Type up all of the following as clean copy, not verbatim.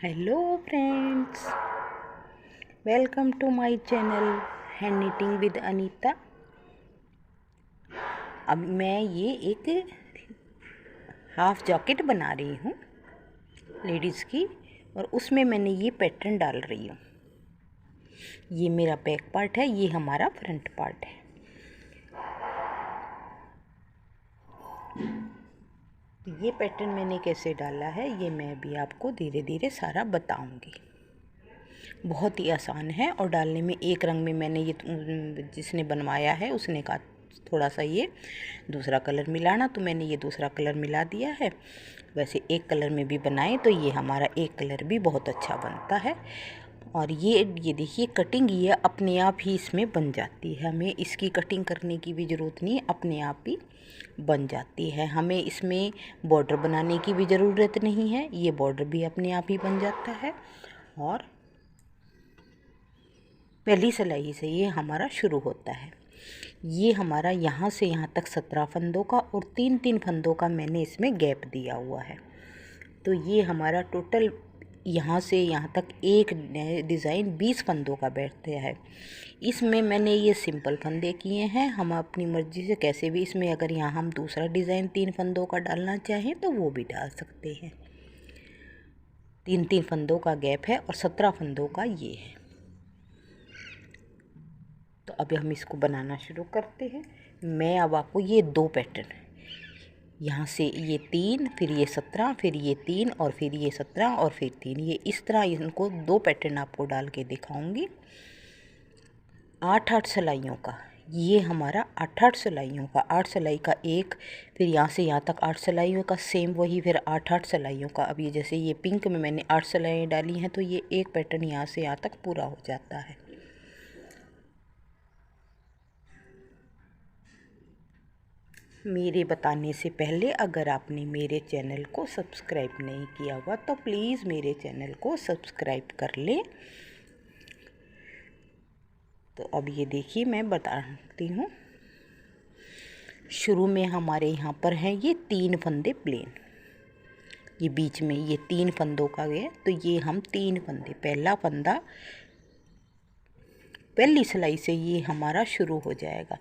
Hello friends, welcome to my channel hand knitting with Anita. अब मैं ये एक हाफ जैकेट बना रही हूँ लेडीज़ की, और उसमें मैंने ये पैटर्न डाल रही हूँ। ये मेरा बैक पार्ट है, ये हमारा फ्रंट पार्ट है। तो ये पैटर्न मैंने कैसे डाला है ये मैं भी आपको धीरे धीरे सारा बताऊँगी। बहुत ही आसान है और डालने में एक रंग में मैंने ये जिसने बनवाया है उसने कहा थोड़ा सा ये दूसरा कलर मिलाना, तो मैंने ये दूसरा कलर मिला दिया है। वैसे एक कलर में भी बनाए तो ये हमारा एक कलर भी बहुत अच्छा बनता है। और ये देखिए कटिंग ये अपने आप ही इसमें बन जाती है, हमें इसकी कटिंग करने की भी ज़रूरत नहीं, अपने आप ही बन जाती है। हमें इसमें बॉर्डर बनाने की भी ज़रूरत नहीं है, ये बॉर्डर भी अपने आप ही बन जाता है। और पहली सिलाई से ये हमारा शुरू होता है। ये हमारा यहाँ से यहाँ तक 17 फंदों का और 3-3 फंदों का मैंने इसमें गैप दिया हुआ है। तो ये हमारा टोटल यहाँ से यहाँ तक एक डिज़ाइन 20 फंदों का बैठता है। इसमें मैंने ये सिंपल फंदे किए हैं, हम अपनी मर्ज़ी से कैसे भी इसमें अगर यहाँ हम दूसरा डिज़ाइन 3 फंदों का डालना चाहें तो वो भी डाल सकते हैं। 3-3 फंदों का गैप है और 17 फंदों का ये है। तो अभी हम इसको बनाना शुरू करते हैं। मैं अब आपको ये 2 पैटर्न, यहाँ से ये 3, फिर ये 17, फिर ये 3 और फिर ये 17 और फिर 3, ये इस तरह इनको 2 पैटर्न आपको डाल के दिखाऊंगी। 8-8 सिलाइयों का, ये हमारा 8-8 सिलाइयों का, 8 सिलाई का एक, फिर यहाँ से यहाँ तक 8 सिलाइयों का सेम वही, फिर 8-8 सिलाइयों का। अब ये जैसे ये पिंक में मैंने 8 सिलाइयाँ डाली हैं तो ये एक पैटर्न यहाँ से यहाँ तक पूरा हो जाता है। मेरे बताने से पहले अगर आपने मेरे चैनल को सब्सक्राइब नहीं किया हुआ तो प्लीज़ मेरे चैनल को सब्सक्राइब कर लें। तो अब ये देखिए मैं बताती हूँ। शुरू में हमारे यहाँ पर हैं ये 3 फंदे प्लेन, ये बीच में ये 3 फंदों का है, तो ये हम 3 फंदे, पहला फंदा पहली सिलाई से ये हमारा शुरू हो जाएगा।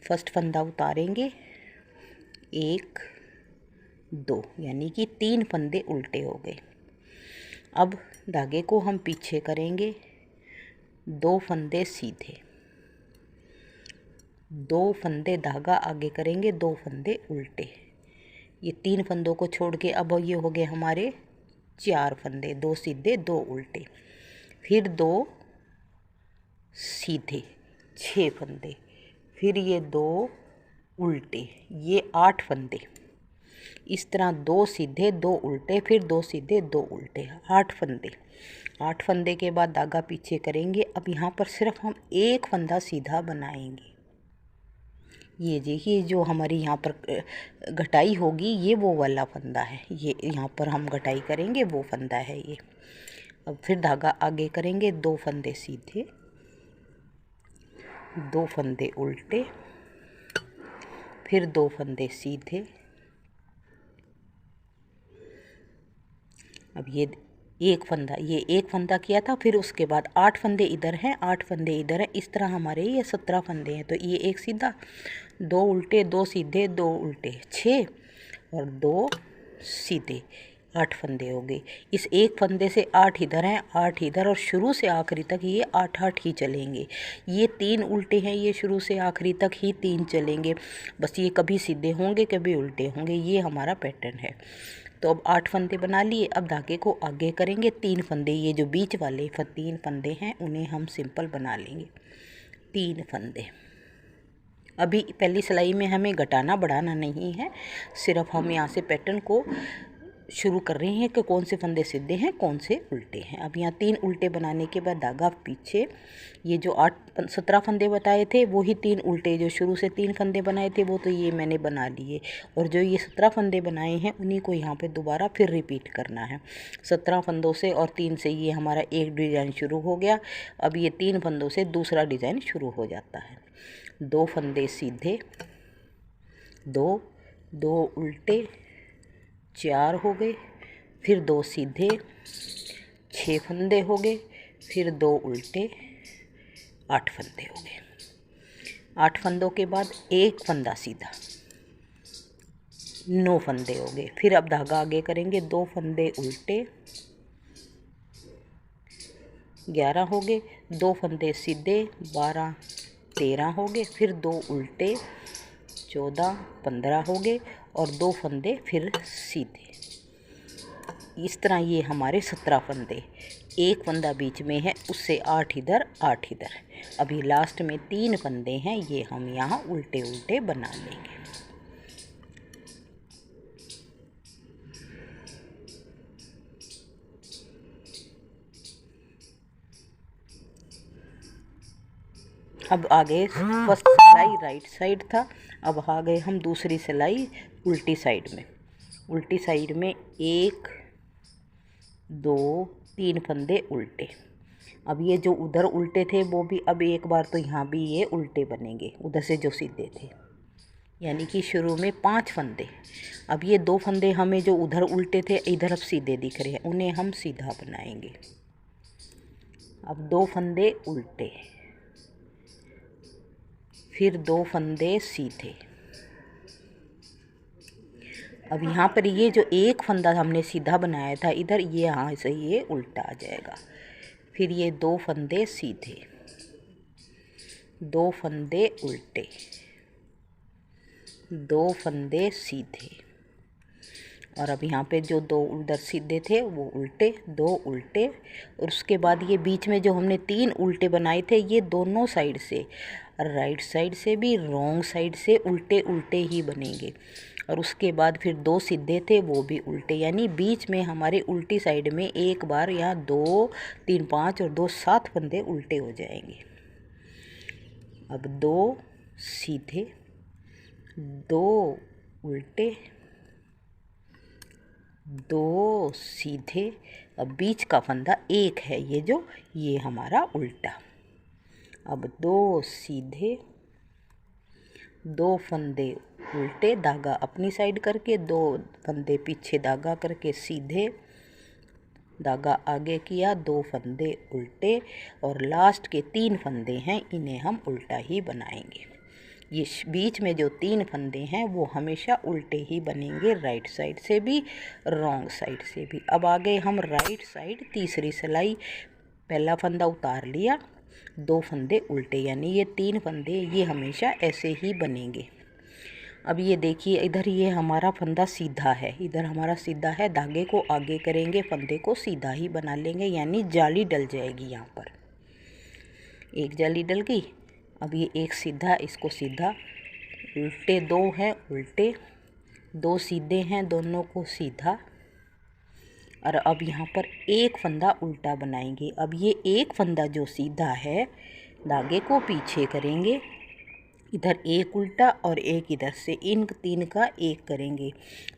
फर्स्ट फंदा उतारेंगे, 1 2, यानी कि 3 फंदे उल्टे हो गए। अब धागे को हम पीछे करेंगे, 2 फंदे सीधे, 2 फंदे धागा आगे करेंगे, 2 फंदे उल्टे। ये 3 फंदों को छोड़ के अब ये हो गए हमारे 4 फंदे, 2 सीधे 2 उल्टे, फिर 2 सीधे 6 फंदे, फिर ये 2 उल्टे, ये 8 फंदे। इस तरह 2 सीधे 2 उल्टे, फिर 2 सीधे 2 उल्टे, 8 फंदे। 8 फंदे के बाद धागा पीछे करेंगे। अब यहाँ पर सिर्फ हम एक फंदा सीधा बनाएंगे। ये देखिए जो हमारी यहाँ पर घटाई होगी ये वो वाला फंदा है, ये यहाँ पर हम घटाई करेंगे वो फंदा है ये। अब फिर धागा आगे करेंगे, 2 फंदे सीधे 2 फंदे उल्टे, फिर 2 फंदे सीधे। अब ये एक फंदा किया था, फिर उसके बाद 8 फंदे इधर हैं, 8 फंदे इधर हैं, इस तरह हमारे ये 17 फंदे हैं। तो ये एक सीधा, 2 उल्टे, 2 सीधे 2 उल्टे, 6 और 2 सीधे, 8 फंदे हो गए। इस एक फंदे से 8 इधर हैं, 8 इधर, और शुरू से आखिरी तक ये 8-8 ही चलेंगे। ये 3 उल्टे हैं, ये शुरू से आखिरी तक ही 3 चलेंगे, बस ये कभी सीधे होंगे कभी उल्टे होंगे। ये हमारा पैटर्न है। तो अब 8 फंदे बना लिए। अब धागे को आगे करेंगे, 3 फंदे, ये जो बीच वाले 3 फंदे हैं उन्हें हम सिंपल बना लेंगे। 3 फंदे। अभी पहली सिलाई में हमें घटाना बढ़ाना नहीं है, सिर्फ हम यहाँ से पैटर्न को शुरू कर रहे हैं कि कौन से फंदे सीधे हैं कौन से उल्टे हैं। अब यहाँ 3 उल्टे बनाने के बाद धागा पीछे, ये जो 17 फंदे बताए थे वही 3 उल्टे जो शुरू से 3 फंदे बनाए थे वो तो ये मैंने बना लिए, और जो ये 17 फंदे बनाए हैं उन्हीं को यहाँ पे दोबारा फिर रिपीट करना है। 17 फंदों से और 3 से ये हमारा एक डिज़ाइन शुरू हो गया। अब ये 3 फंदों से दूसरा डिज़ाइन शुरू हो जाता है। 2 फंदे सीधे, 2 2 उल्टे, 4 हो गए, फिर 2 सीधे, 6 फंदे हो गए, फिर 2 उल्टे, 8 फंदे हो गए। 8 फंदों के बाद एक फंदा सीधा, 9 फंदे हो गए। फिर अब धागा आगे करेंगे, 2 फंदे उल्टे, 11 हो गए, 2 फंदे सीधे, 12 13 हो गए, फिर 2 उल्टे, 14 15 हो गए, और 2 फंदे फिर सीधे। इस तरह ये हमारे 17 फंदे, एक फंदा बीच में है, उससे 8 इधर 8 इधर। अभी लास्ट में 3 फंदे हैं, ये हम यहाँ उल्टे उल्टे बना लेंगे। अब आगे फर्स्ट सिलाई राइट साइड था, अब आ गए हम दूसरी सिलाई उल्टी साइड में। उल्टी साइड में 1 2 3 फंदे उल्टे। अब ये जो उधर उल्टे थे वो भी अब एक बार तो यहाँ भी ये उल्टे बनेंगे, उधर से जो सीधे थे, यानी कि शुरू में 5 फंदे। अब ये 2 फंदे हमें जो उधर उल्टे थे इधर अब सीधे दिख रहे हैं, उन्हें हम सीधा बनाएंगे। अब 2 फंदे उल्टे, फिर 2 फंदे सीधे। अब यहाँ पर ये जो एक फंदा हमने सीधा बनाया था इधर, ये यहाँ से ये उल्टा आ जाएगा। फिर ये 2 फंदे सीधे, 2 फंदे उल्टे, 2 फंदे सीधे, और अब यहाँ पे जो 2 उधर सीधे थे वो उल्टे, 2 उल्टे, और उसके बाद ये बीच में जो हमने 3 उल्टे बनाए थे ये दोनों साइड से, राइट साइड से भी रॉन्ग साइड से उल्टे उल्टे ही बनेंगे। और उसके बाद फिर 2 सीधे थे वो भी उल्टे, यानी बीच में हमारे उल्टी साइड में एक बार यहाँ 2 3 5 और 2 7 फंदे उल्टे हो जाएंगे। अब 2 सीधे, 2 उल्टे, 2 सीधे, अब बीच का फंदा एक है, ये हमारा उल्टा। अब 2 सीधे, 2 फंदे उल्टे, धागा अपनी साइड करके, 2 फंदे पीछे धागा करके सीधे, धागा आगे किया, 2 फंदे उल्टे, और लास्ट के 3 फंदे हैं इन्हें हम उल्टा ही बनाएंगे। ये बीच में जो 3 फंदे हैं वो हमेशा उल्टे ही बनेंगे, राइट साइड से भी रॉन्ग साइड से भी। अब आ गए हम राइट साइड तीसरी सिलाई। पहला फंदा उतार लिया, 2 फंदे उल्टे, यानी ये 3 फंदे ये हमेशा ऐसे ही बनेंगे। अब ये देखिए इधर ये हमारा फंदा सीधा है, इधर हमारा सीधा है, धागे को आगे करेंगे, फंदे को सीधा ही बना लेंगे, यानी जाली डल जाएगी। यहाँ पर एक जाली डल गई। अब ये एक सीधा, इसको सीधा, उल्टे 2 हैं उल्टे, 2 सीधे हैं, दोनों को सीधा, और अब यहाँ पर एक फंदा उल्टा बनाएंगे। अब ये एक फंदा जो सीधा है, धागे को पीछे करेंगे, इधर एक उल्टा और एक इधर से, इन 3 का एक करेंगे।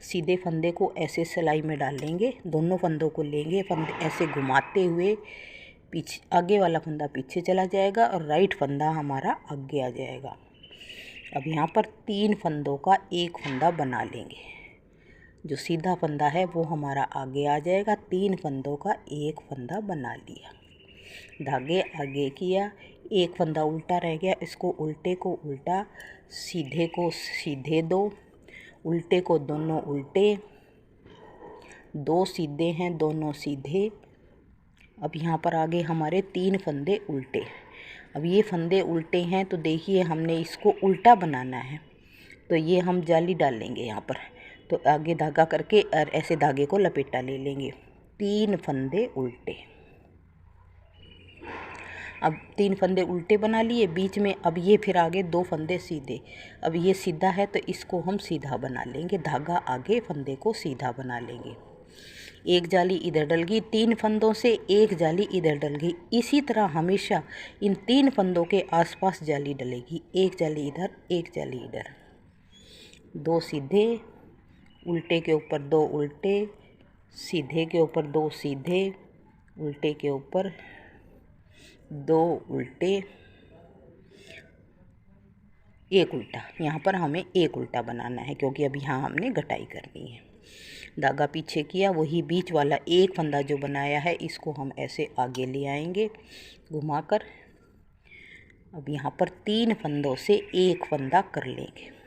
सीधे फंदे को ऐसे सिलाई में डालेंगे, दोनों फंदों को लेंगे, फंदे ऐसे घुमाते हुए पीछे, आगे वाला फंदा पीछे चला जाएगा और राइट फंदा हमारा आगे आ जाएगा। अब यहाँ पर 3 फंदों का एक फंदा बना लेंगे, जो सीधा फंदा है वो हमारा आगे आ जाएगा, 3 फंदों का एक फंदा बना लिया, धागे आगे किया, एक फंदा उल्टा रह गया, इसको उल्टे को उल्टा, सीधे को सीधे, 2 उल्टे को दोनों उल्टे, 2 सीधे हैं दोनों सीधे। अब यहाँ पर आगे हमारे 3 फंदे उल्टे। अब ये फंदे उल्टे हैं तो देखिए हमने इसको उल्टा बनाना है, तो ये हम जाली डालेंगे यहाँ पर, तो आगे धागा करके और ऐसे धागे को लपेटा ले लेंगे, 3 फंदे उल्टे। अब 3 फंदे उल्टे बना लिए बीच में। अब ये फिर आगे 2 फंदे सीधे, अब ये सीधा है तो इसको हम सीधा बना लेंगे, धागा आगे फंदे को सीधा बना लेंगे। एक जाली इधर डल गई, 3 फंदों से एक जाली इधर डल गई। इसी तरह हमेशा इन 3 फंदों के आसपास जाली डलेगी, एक जाली इधर एक जाली इधर, 2 सीधे, उल्टे के ऊपर 2 उल्टे, सीधे के ऊपर 2 सीधे, उल्टे के ऊपर 2 उल्टे, एक उल्टा। यहाँ पर हमें एक उल्टा बनाना है क्योंकि अब यहाँ हमने घटाई करनी है। धागा पीछे किया, वही बीच वाला एक फंदा जो बनाया है इसको हम ऐसे आगे ले आएंगे घुमाकर। अब यहाँ पर 3 फंदों से एक फंदा कर लेंगे।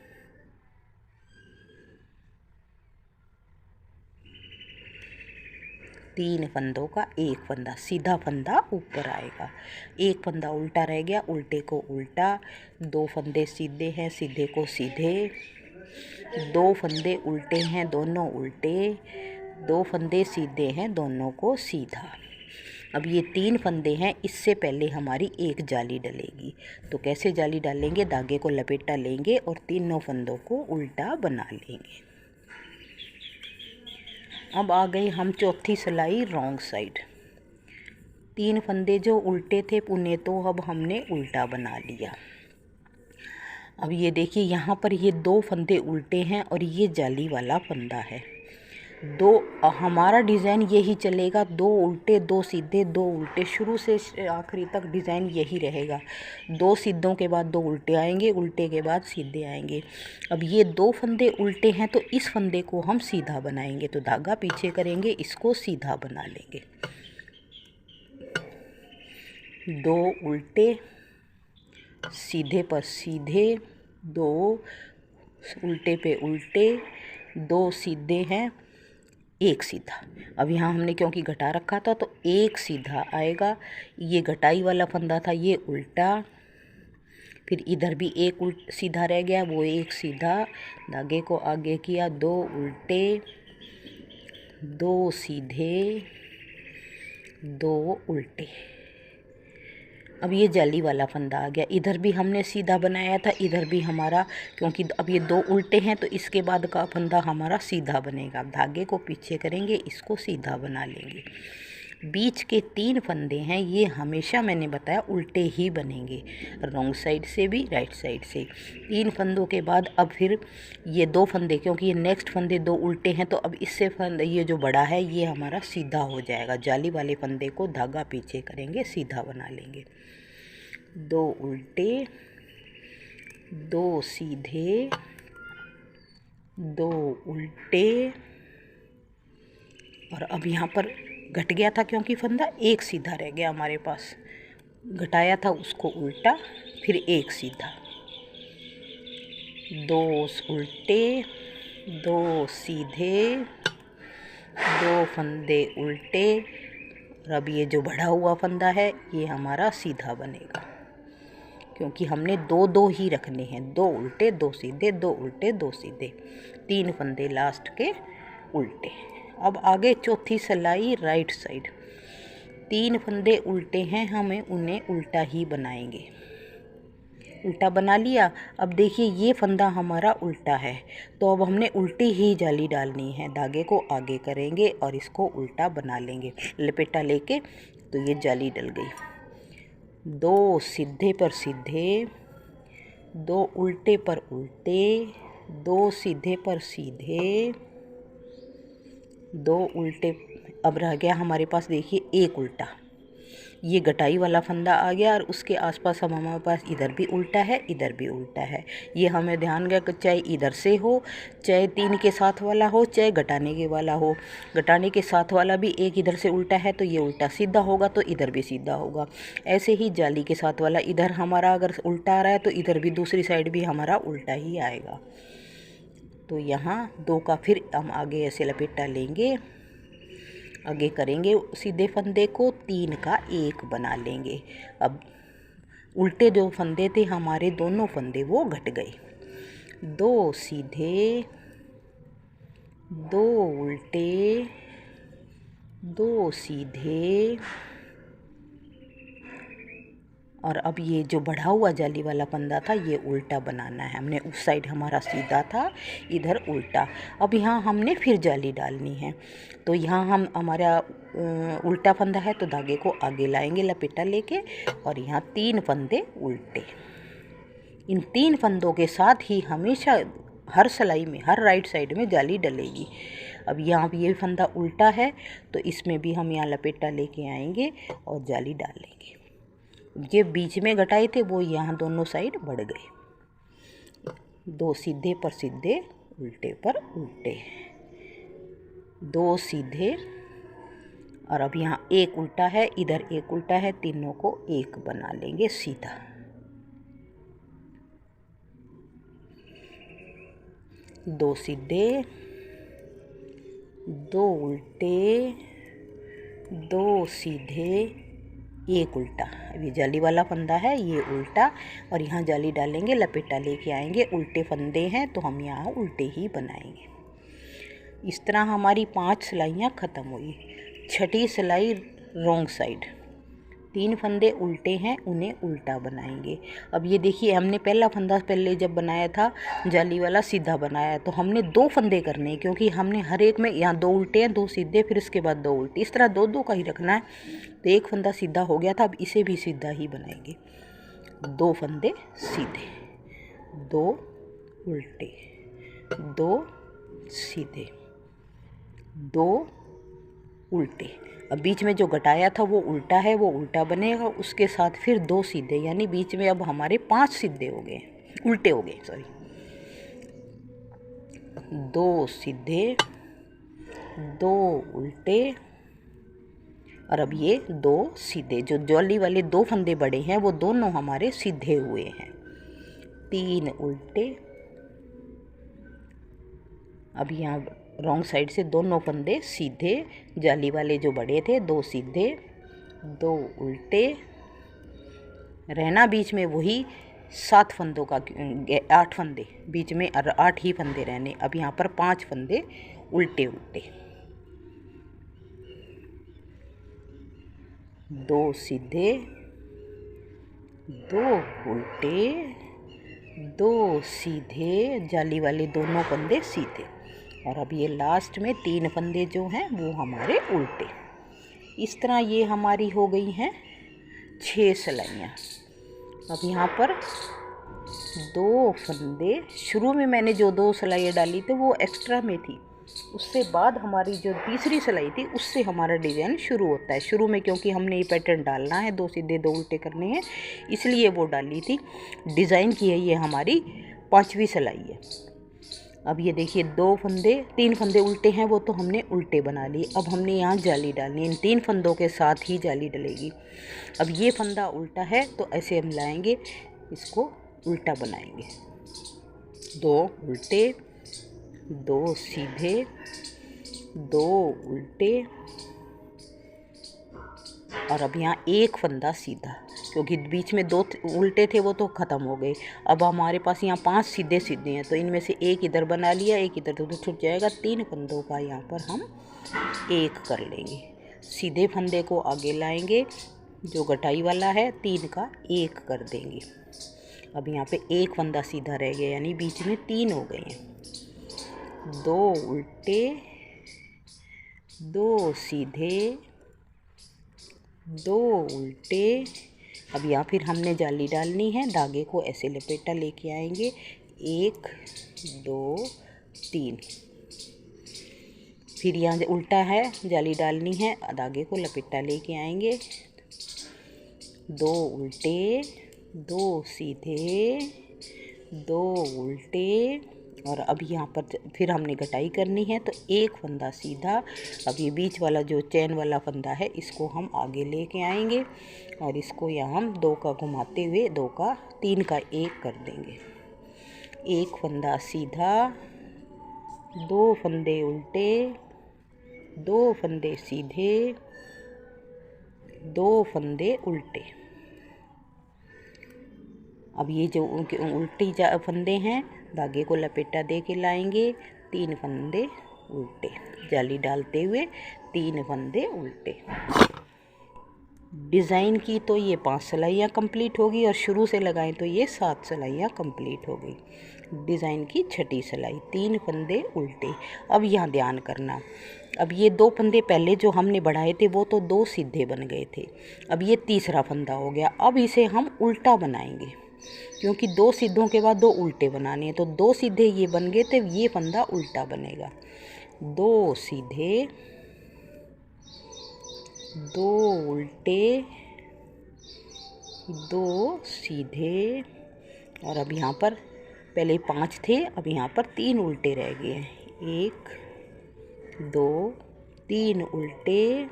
तीन फंदों का एक फंदा, सीधा फंदा ऊपर आएगा, एक फंदा उल्टा रह गया, उल्टे को उल्टा, 2 फंदे सीधे हैं, सीधे को सीधे, 2 फंदे उल्टे हैं, दोनों उल्टे, 2 फंदे सीधे हैं, दोनों को सीधा। अब ये 3 फंदे हैं, इससे पहले हमारी एक जाली डलेगी। तो कैसे जाली डालेंगे? धागे को लपेटा लेंगे और तीनों फंदों को उल्टा बना लेंगे। अब आ गए हम चौथी सिलाई रॉन्ग साइड। 3 फंदे जो उल्टे थे उन्हें तो अब हमने उल्टा बना लिया। अब ये देखिए यहाँ पर ये 2 फंदे उल्टे हैं और ये जाली वाला फंदा है। हमारा डिज़ाइन यही चलेगा, 2 उल्टे 2 सीधे 2 उल्टे, शुरू से आखिरी तक डिज़ाइन यही रहेगा। 2 सीधों के बाद 2 उल्टे आएंगे, उल्टे के बाद सीधे आएंगे। अब ये 2 फंदे उल्टे हैं तो इस फंदे को हम सीधा बनाएंगे, तो धागा पीछे करेंगे, इसको सीधा बना लेंगे। 2 उल्टे, सीधे पर सीधे, 2 उल्टे पे उल्टे, 2 सीधे हैं, एक सीधा। अब यहाँ हमने क्योंकि घटा रखा था तो एक सीधा आएगा। ये घटाई वाला फंदा था, ये उल्टा, फिर इधर भी एक सीधा रह गया, वो एक सीधा, धागे को आगे किया, 2 उल्टे, 2 सीधे, 2 उल्टे। अब ये जाली वाला फंदा आ गया। इधर भी हमने सीधा बनाया था, इधर भी हमारा, क्योंकि अब ये 2 उल्टे हैं तो इसके बाद का फंदा हमारा सीधा बनेगा। अब धागे को पीछे करेंगे, इसको सीधा बना लेंगे। बीच के 3 फंदे हैं, ये हमेशा मैंने बताया उल्टे ही बनेंगे, रॉन्ग साइड से भी राइट साइड से। 3 फंदों के बाद अब फिर ये 2 फंदे, क्योंकि ये नेक्स्ट फंदे 2 उल्टे हैं तो अब इससे ये जो बड़ा है ये हमारा सीधा हो जाएगा। जाली वाले फंदे को धागा पीछे करेंगे, सीधा बना लेंगे। 2 उल्टे, 2 सीधे, 2 उल्टे, और अब यहाँ पर घट गया था क्योंकि फंदा एक सीधा रह गया हमारे पास, घटाया था उसको उल्टा, फिर एक सीधा, 2 उल्टे, 2 सीधे, 2 फंदे उल्टे, और अब ये जो बढ़ा हुआ फंदा है ये हमारा सीधा बनेगा, क्योंकि हमने 2 ही रखने हैं, 2 उल्टे 2 सीधे, 2 उल्टे 2 सीधे, 3 फंदे लास्ट के उल्टे। अब आगे चौथी सिलाई राइट साइड। 3 फंदे उल्टे हैं, हमें उन्हें उल्टा ही बनाएंगे। उल्टा बना लिया। अब देखिए ये फंदा हमारा उल्टा है तो अब हमने उल्टी ही जाली डालनी है। धागे को आगे करेंगे और इसको उल्टा बना लेंगे, लपेटा लेके, तो ये जाली डल गई। 2 सीधे पर सीधे, 2 उल्टे पर उल्टे, 2 सीधे पर सीधे, 2 उल्टे। अब रह गया हमारे पास देखिए एक उल्टा, ये घटाई वाला फंदा आ गया और उसके आसपास हम हमारे पास इधर भी उल्टा है, इधर भी उल्टा है। ये हमें ध्यान रखना, चाहे इधर से हो, चाहे 3 के साथ वाला हो, चाहे घटाने के वाला हो। घटाने के साथ वाला भी एक इधर से उल्टा है तो ये उल्टा सीधा होगा, तो इधर भी सीधा होगा। ऐसे ही जाली के साथ वाला इधर हमारा अगर उल्टा आ रहा है तो इधर भी दूसरी साइड भी हमारा उल्टा ही आएगा। तो यहाँ 2 का फिर हम आगे ऐसे लपेटा लेंगे, आगे करेंगे सीधे फंदे को, 3 का एक बना लेंगे। अब उल्टे जो फंदे थे हमारे, दोनों फंदे वो घट गए। 2 सीधे, 2 उल्टे, 2 सीधे, और अब ये जो बढ़ा हुआ जाली वाला फंदा था ये उल्टा बनाना है। हमने उस साइड हमारा सीधा था, इधर उल्टा। अब यहाँ हमने फिर जाली डालनी है, तो यहाँ हम हमारा उल्टा फंदा है तो धागे को आगे लाएंगे लपेटा लेके, और यहाँ 3 फंदे उल्टे। इन 3 फंदों के साथ ही हमेशा हर सिलाई में, हर राइट साइड में जाली डलेगी। अब यहाँ भी ये फंदा उल्टा है तो इसमें भी हम यहाँ लपेटा लेके आएंगे और जाली डालेंगे। ये बीच में घटाए थे वो यहाँ दोनों साइड बढ़ गए। 2 सीधे पर सीधे, उल्टे पर उल्टे, दो सीधे, और अब यहाँ एक उल्टा है, इधर एक उल्टा है, तीनों को एक बना लेंगे सीधा। दो सीधे, दो उल्टे, दो सीधे, एक उल्टा। अभी जाली वाला फंदा है, ये उल्टा, और यहाँ जाली डालेंगे, लपेटा लेके आएंगे। उल्टे फंदे हैं तो हम यहाँ उल्टे ही बनाएंगे। इस तरह हमारी 5 सिलाइयाँ ख़त्म हुई। छठी सिलाई रॉन्ग साइड, 3 फंदे उल्टे हैं, उन्हें उल्टा बनाएंगे। अब ये देखिए, हमने पहला फंदा पहले जब बनाया था जाली वाला सीधा बनाया, तो हमने 2 फंदे करने हैं, क्योंकि हमने हर एक में यहाँ 2 उल्टे हैं, 2 सीधे, फिर उसके बाद 2 उल्टे, इस तरह 2-2 का ही रखना है। तो एक फंदा सीधा हो गया था, अब इसे भी सीधा ही बनाएंगे। 2 फंदे सीधे, 2 उल्टे, 2 सीधे, 2 उल्टे। अब बीच में जो घटाया था वो उल्टा है, वो उल्टा बनेगा। उसके साथ फिर 2 सीधे, यानी बीच में अब हमारे 5 सीधे हो गए, उल्टे हो गए, सॉरी। 2 सीधे, 2 उल्टे, और अब ये 2 सीधे। जो जाली वाले 2 फंदे बड़े हैं वो दोनों हमारे सीधे हुए हैं। 3 उल्टे, अब यहाँ रॉन्ग साइड से दोनों फंदे सीधे, जाली वाले जो बड़े थे 2 सीधे, 2 उल्टे, रहना बीच में वही 7 फंदों का, 8 फंदे बीच में, और 8 ही फंदे रहने। अब यहाँ पर 5 फंदे उल्टे उल्टे, 2 सीधे, 2 उल्टे, 2 सीधे, जाली वाले दोनों फंदे सीधे, और अब ये लास्ट में 3 फंदे जो हैं वो हमारे उल्टे। इस तरह ये हमारी हो गई हैं 6 सिलाइयाँ। अब यहाँ पर 2 फंदे, शुरू में मैंने जो 2 सिलाइयाँ डाली थी वो एक्स्ट्रा में थी, उससे बाद हमारी जो तीसरी सिलाई थी उससे हमारा डिज़ाइन शुरू होता है। शुरू में क्योंकि हमने ये पैटर्न डालना है, 2 सीधे 2 उल्टे करने हैं, इसलिए वो डाली थी। डिज़ाइन की है ये हमारी 5वीं सिलाई है। अब ये देखिए 2 फंदे, 3 फंदे उल्टे हैं, वो तो हमने उल्टे बना लिए। अब हमने यहाँ जाली डालनी है, इन 3 फंदों के साथ ही जाली डलेगी। अब ये फंदा उल्टा है तो ऐसे हम लाएंगे, इसको उल्टा बनाएंगे। 2 उल्टे, 2 सीधे, 2 उल्टे, और अब यहाँ एक फंदा सीधा, क्योंकि बीच में 2 उल्टे थे वो तो ख़त्म हो गए। अब हमारे पास यहाँ 5 सीधे सीधे हैं, तो इनमें से एक इधर बना लिया, एक इधर, तो छूट जाएगा। 3 फंदों का यहाँ पर हम एक कर लेंगे। सीधे फंदे को आगे लाएंगे, जो गटाई वाला है 3 का 1 कर देंगे। अब यहाँ पे एक फंदा सीधा रह गया, यानी बीच में 3 हो गए हैं। 2 उल्टे, 2 सीधे, 2 उल्टे। अब यहाँ फिर हमने जाली डालनी है, धागे को ऐसे लपेटा लेके आएंगे, 1 2 3। फिर यहाँ उल्टा है, जाली डालनी है, धागे को लपेटा लेके आएंगे, 2 उल्टे, 2 सीधे, 2 उल्टे, और अब यहाँ पर फिर हमने घटाई करनी है, तो एक फंदा सीधा। अब ये बीच वाला जो चैन वाला फंदा है इसको हम आगे लेके आएंगे, और इसको यहाँ हम 2 का घुमाते हुए 2 का 3 का 1 कर देंगे। एक फंदा सीधा, 2 फंदे उल्टे, 2 फंदे सीधे, 2 फंदे उल्टे। अब ये जो उल्टी फंदे हैं, धागे को लपेटा दे के लाएंगे, 3 फंदे उल्टे, जाली डालते हुए 3 फंदे उल्टे। डिज़ाइन की तो ये 5 सिलाइयाँ कंप्लीट होगी, और शुरू से लगाएं तो ये 7 सिलाइयाँ कंप्लीट हो गई। डिज़ाइन की छठी सिलाई, 3 फंदे उल्टे। अब यहाँ ध्यान करना, अब ये 2 फंदे पहले जो हमने बढ़ाए थे वो तो 2 सीधे बन गए थे, अब ये तीसरा फंदा हो गया। अब इसे हम उल्टा बनाएंगे, क्योंकि 2 सीधों के बाद 2 उल्टे बनाने हैं, तो 2 सीधे ये बन गए थे, ये फंदा उल्टा बनेगा। 2 सीधे, 2 उल्टे, 2 सीधे, और अब यहाँ पर पहले 5 थे, अब यहाँ पर 3 उल्टे रह गए हैं, 1 दो, तीन उल्टे,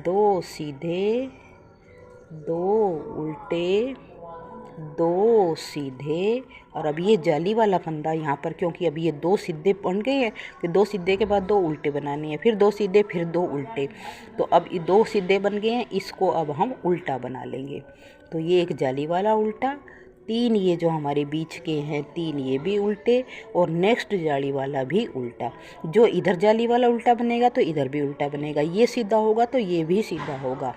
दो सीधे, दो उल्टे, दो सीधे। और अब ये जाली वाला फंदा यहाँ पर, क्योंकि अब ये दो सीधे बन गए हैं, फिर दो सीधे के बाद दो उल्टे बनाने हैं, फिर दो सीधे, फिर दो उल्टे। तो अब ये दो सीधे बन गए हैं, इसको अब हम उल्टा बना लेंगे। तो ये एक जाली वाला उल्टा, तीन ये जो हमारे बीच के हैं, तीन ये भी उल्टे, और नेक्स्ट जाली वाला भी उल्टा। जो इधर जाली वाला उल्टा बनेगा तो इधर भी उल्टा बनेगा, ये सीधा होगा तो ये भी सीधा होगा।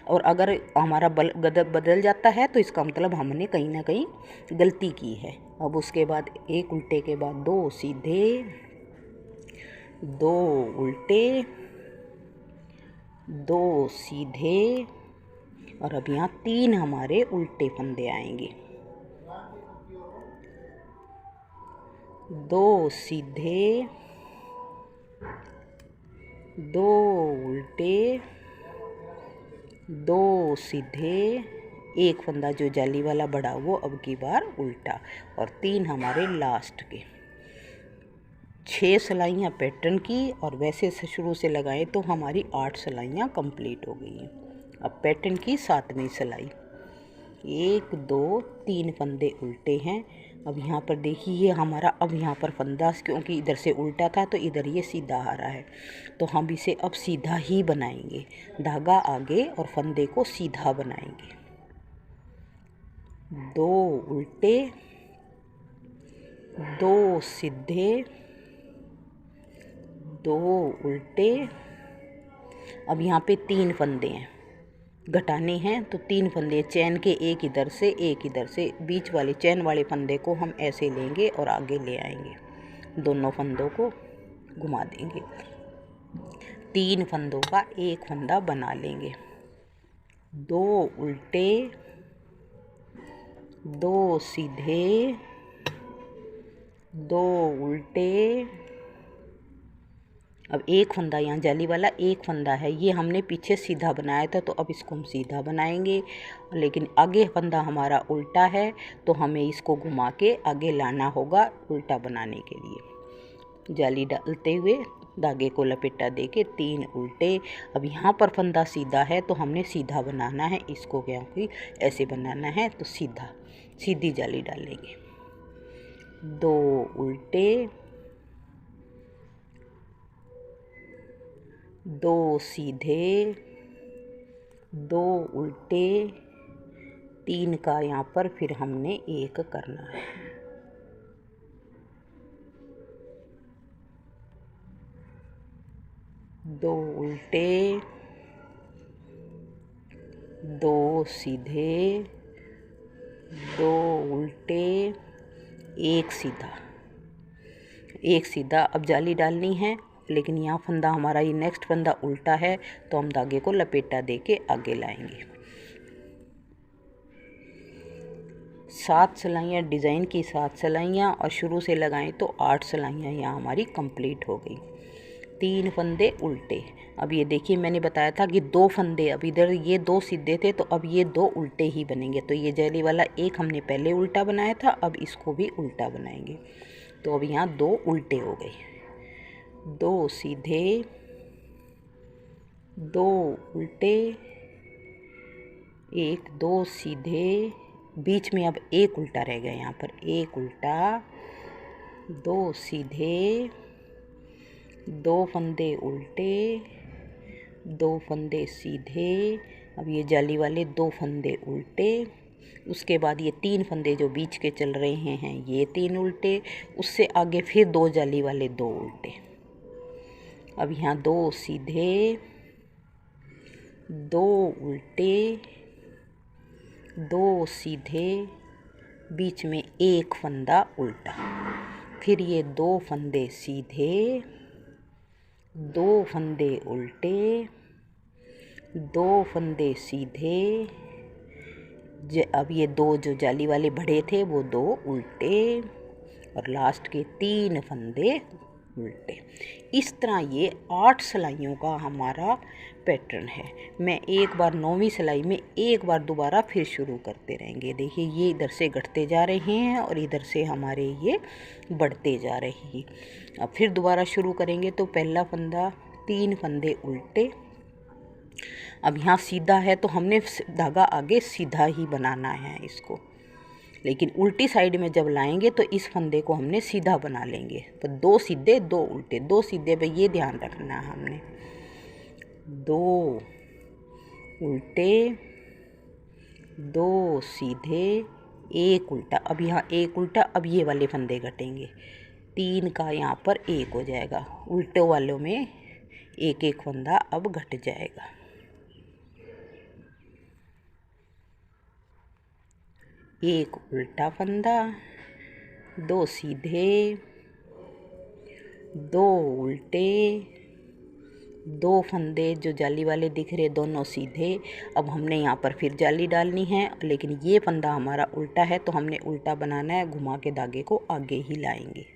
और अगर हमारा बदल जाता है तो इसका मतलब हमने कहीं ना कहीं गलती की है। अब उसके बाद एक उल्टे के बाद दो सीधे, दो उल्टे, दो सीधे, और अब यहाँ तीन हमारे उल्टे फंदे आएंगे। दो सीधे, दो उल्टे, दो सीधे, एक फंदा जो जाली वाला बड़ा वो अब की बार उल्टा, और तीन हमारे लास्ट के। 6 सिलाइयाँ पैटर्न की, और वैसे से शुरू से लगाएं तो हमारी 8 सिलाइयाँ कंप्लीट हो गई हैं। अब पैटर्न की 7वीं सिलाई, 1 2 3 फंदे उल्टे हैं। अब यहाँ पर देखिए ये हमारा, अब यहाँ पर फंदा क्योंकि इधर से उल्टा था तो इधर ये सीधा आ रहा है, तो हम इसे अब सीधा ही बनाएंगे। धागा आगे और फंदे को सीधा बनाएंगे। दो उल्टे, दो सीधे, दो उल्टे। अब यहाँ पे 3 फंदे हैं, घटाने हैं तो 3 फंदे, चैन के एक इधर से एक इधर से, बीच वाले चैन वाले फंदे को हम ऐसे लेंगे और आगे ले आएंगे, दोनों फंदों को घुमा देंगे। 3 फंदों का एक फंदा बना लेंगे। दो उल्टे, दो सीधे, दो उल्टे। अब एक फंदा यहाँ जाली वाला एक फंदा है, ये हमने पीछे सीधा बनाया था तो अब इसको हम सीधा बनाएंगे, लेकिन आगे फंदा हमारा उल्टा है तो हमें इसको घुमा के आगे लाना होगा उल्टा बनाने के लिए। जाली डालते हुए धागे को लपेटा दे के 3 उल्टे। अब यहाँ पर फंदा सीधा है तो हमने सीधा बनाना है इसको, क्योंकि ऐसे बनाना है तो सीधा सीधी जाली डालेंगे। 2 उल्टे, 2 सीधे, 2 उल्टे, 3 का यहाँ पर फिर हमने एक करना है। दो उल्टे, 2 सीधे, 2 उल्टे, एक सीधा, एक सीधा। अब जाली डालनी है, लेकिन यहाँ फंदा हमारा ये नेक्स्ट फंदा उल्टा है तो हम धागे को लपेटा दे के आगे लाएंगे। 7 सिलाइयाँ डिज़ाइन की, 7 सिलाइयाँ, और शुरू से लगाएं तो 8 सिलाइयाँ यहाँ हमारी कंप्लीट हो गई। 3 फंदे उल्टे। अब ये देखिए मैंने बताया था कि 2 फंदे, अब इधर ये 2 सीधे थे तो अब ये 2 उल्टे ही बनेंगे, तो ये जाली वाला एक हमने पहले उल्टा बनाया था, अब इसको भी उल्टा बनाएंगे। तो अब यहाँ 2 उल्टे हो गए, 2 सीधे, 2 उल्टे, 1 2 सीधे, बीच में अब एक उल्टा रह गया, यहाँ पर एक उल्टा, 2 सीधे, 2 फंदे उल्टे, 2 फंदे सीधे। अब ये जाली वाले 2 फंदे उल्टे, उसके बाद ये 3 फंदे जो बीच के चल रहे हैं ये 3 उल्टे, उससे आगे फिर 2 जाली वाले 2 उल्टे। अब यहाँ 2 सीधे, 2 उल्टे, 2 सीधे, बीच में एक फंदा उल्टा, फिर ये 2 फंदे सीधे, 2 फंदे उल्टे, 2 फंदे सीधे। अब ये 2 जो जाली वाले बड़े थे वो 2 उल्टे, और लास्ट के 3 फंदे उल्टे। इस तरह ये 8 सिलाइयों का हमारा पैटर्न है। मैं एक बार 9वीं सिलाई में एक बार दोबारा फिर शुरू करते रहेंगे। देखिए ये इधर से घटते जा रहे हैं और इधर से हमारे ये बढ़ते जा रहे हैं। अब फिर दोबारा शुरू करेंगे तो पहला फंदा, 3 फंदे उल्टे। अब यहाँ सीधा है तो हमने धागा आगे सीधा ही बनाना है इसको, लेकिन उल्टी साइड में जब लाएंगे तो इस फंदे को हमने सीधा बना लेंगे। तो 2 सीधे 2 उल्टे, 2 सीधे पे ये ध्यान रखना है हमने, 2 उल्टे 2 सीधे 1 उल्टा। अब यहाँ 1 उल्टा, अब ये वाले फंदे घटेंगे, 3 का यहाँ पर 1 हो जाएगा। उल्टे वालों में एक एक फंदा अब घट जाएगा। एक उल्टा फंदा, 2 सीधे 2 उल्टे, 2 फंदे जो जाली वाले दिख रहे दोनों सीधे। अब हमने यहाँ पर फिर जाली डालनी है, लेकिन ये फंदा हमारा उल्टा है तो हमने उल्टा बनाना है, घुमा के धागे को आगे ही लाएंगे।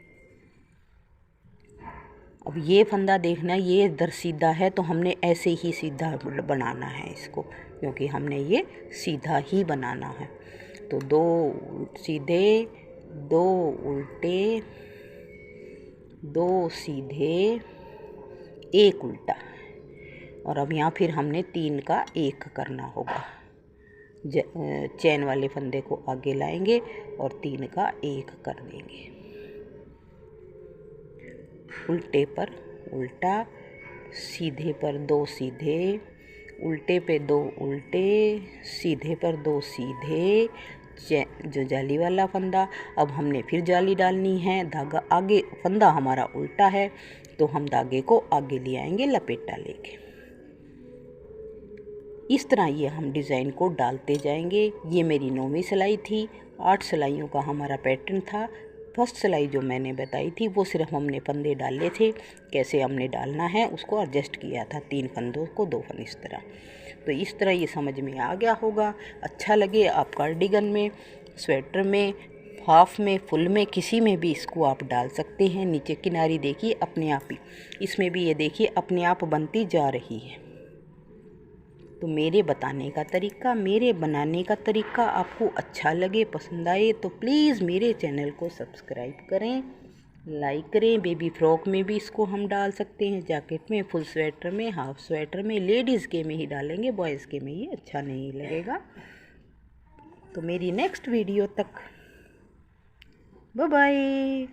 अब ये फंदा देखना, ये इधर सीधा है तो हमने ऐसे ही सीधा बनाना है इसको, क्योंकि हमने ये सीधा ही बनाना है। तो 2 सीधे 2 उल्टे 2 सीधे 1 उल्टा। और अब यहाँ फिर हमने 3 का 1 करना होगा। चैन वाले फंदे को आगे लाएंगे और 3 का 1 कर देंगे। उल्टे पर उल्टा, सीधे पर 2 सीधे, उल्टे पे 2 उल्टे, सीधे पर 2 सीधे, जो जाली वाला फंदा। अब हमने फिर जाली डालनी है, धागा आगे, फंदा हमारा उल्टा है तो हम धागे को आगे ले आएंगे लपेटा लेके। इस तरह ये हम डिज़ाइन को डालते जाएंगे। ये मेरी 9वीं सिलाई थी। 8 सिलाइयों का हमारा पैटर्न था। फर्स्ट सिलाई जो मैंने बताई थी वो सिर्फ हमने फंदे डाले थे, कैसे हमने डालना है उसको एडजस्ट किया था, 3 फंदों को 2 फंदे इस तरह। तो इस तरह ये समझ में आ गया होगा। अच्छा लगे आप कार्डिगन में, स्वेटर में, हाफ में, फुल में, किसी में भी इसको आप डाल सकते हैं। नीचे किनारी देखिए अपने आप ही, इसमें भी ये देखिए अपने आप बनती जा रही है। तो मेरे बताने का तरीका, मेरे बनाने का तरीका आपको अच्छा लगे, पसंद आए तो प्लीज़ मेरे चैनल को सब्सक्राइब करें, लाइक करें। बेबी फ्रॉक में भी इसको हम डाल सकते हैं, जैकेट में, फुल स्वेटर में, हाफ स्वेटर में। लेडीज़ के में ही डालेंगे, बॉयज़ के में ये अच्छा नहीं लगेगा। तो मेरी नेक्स्ट वीडियो तक बाय बाय।